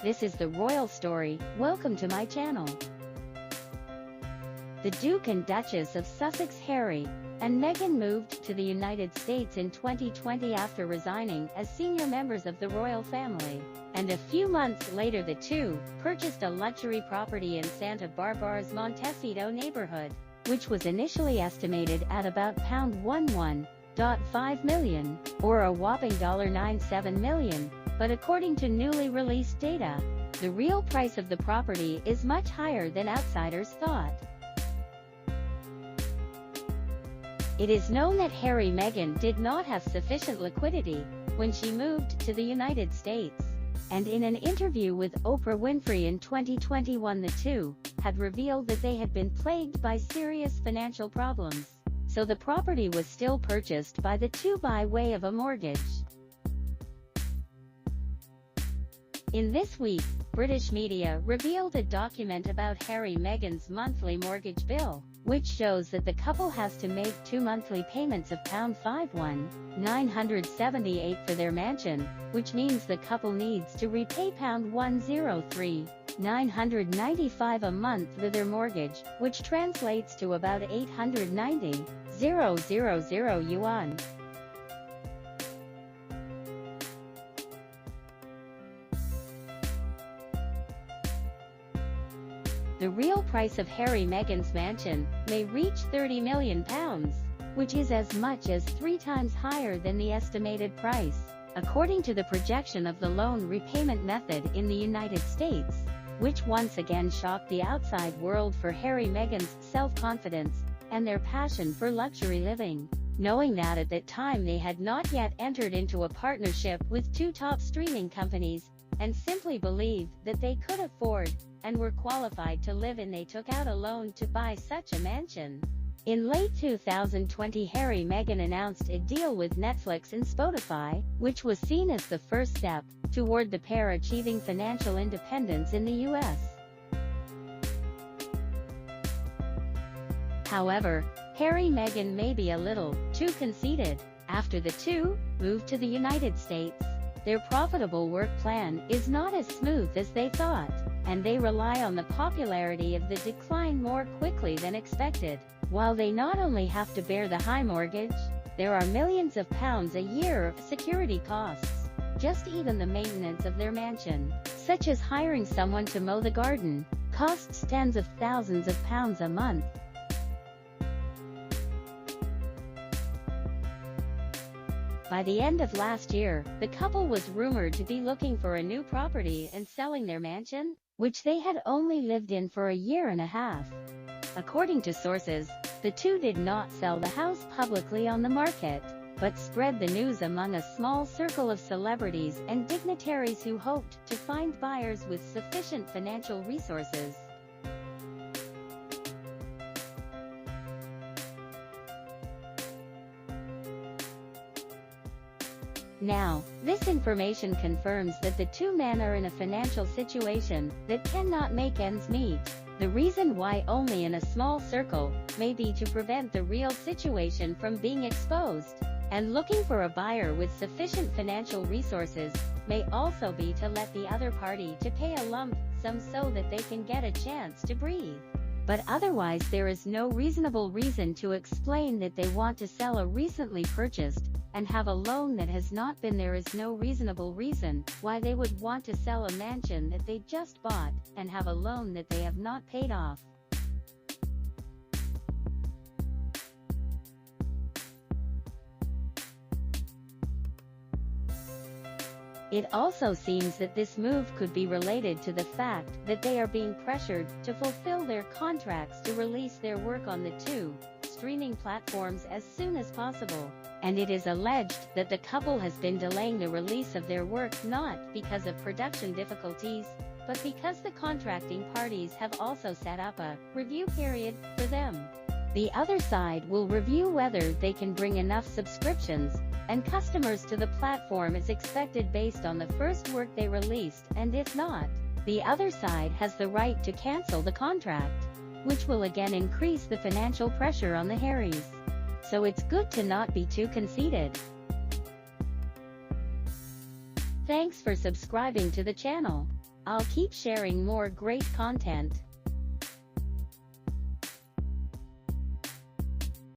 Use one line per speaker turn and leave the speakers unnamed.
this is the royal story. Welcome to my channel. The Duke and Duchess of Sussex Harry and Meghan moved to the United States in 2020 after resigning as senior members of the royal family. And a few months later the two purchased a luxury property in Santa Barbara's Montecito neighborhood, which was initially estimated at about £11.5 million, or a whopping $97 million, but according to newly released data, the real price of the property is much higher than outsiders thought. It is known that Meghan did not have sufficient liquidity when she moved to the United States, and in an interview with Oprah Winfrey in 2021 the two had revealed that they had been plagued by serious financial problems, so the property was still purchased by the two by way of a mortgage. In this week, British media revealed a document about Meghan's monthly mortgage bill, which shows that the couple has to make two monthly payments of £51,978 for their mansion, which means the couple needs to repay £103,995 a month for their mortgage, which translates to about 890,000 yuan. The real price of Meghan's mansion may reach £30 million, which is as much as 3 times higher than the estimated price, according to the projection of the loan repayment method in the United States, which once again shocked the outside world for Meghan's self-confidence and their passion for luxury living, knowing that at that time they had not yet entered into a partnership with two top streaming companies, and simply believed that they could afford and were qualified to live in. They took out a loan to buy such a mansion. In late 2020, Meghan announced a deal with Netflix and Spotify, which was seen as the first step toward the pair achieving financial independence in the US. However, Meghan may be a little too conceited. After the two moved to the United States, their profitable work plan is not as smooth as they thought, and they rely on the popularity of the decline more quickly than expected. While they not only have to bear the high mortgage, there are millions of pounds a year of security costs. Just even the maintenance of their mansion, such as hiring someone to mow the garden, costs tens of thousands of pounds a month. By the end of last year, the couple was rumored to be looking for a new property and selling their mansion, which they had only lived in for a year and a half. According to sources, the two did not sell the house publicly on the market, but spread the news among a small circle of celebrities and dignitaries who hoped to find buyers with sufficient financial resources. Now, this information confirms that the two men are in a financial situation that cannot make ends meet. The reason why only in a small circle may be to prevent the real situation from being exposed, and looking for a buyer with sufficient financial resources may also be to let the other party to pay a lump sum so that they can get a chance to breathe. But otherwise there is no reasonable reason to explain that they want to sell a recently purchased and have a loan that has not been. There is no reasonable reason why they would want to sell a mansion that they just bought and have a loan that they have not paid off. It also seems that this move could be related to the fact that they are being pressured to fulfill their contracts to release their work on the two streaming platforms as soon as possible, and it is alleged that the couple has been delaying the release of their work not because of production difficulties, but because the contracting parties have also set up a review period for them. The other side will review whether they can bring enough subscriptions and customers to the platform as expected based on the first work they released, and if not, the other side has the right to cancel the contract, which will again increase the financial pressure on the Harrys. So it's good to not be too conceited. Thanks for subscribing to the channel. I'll keep sharing more great content.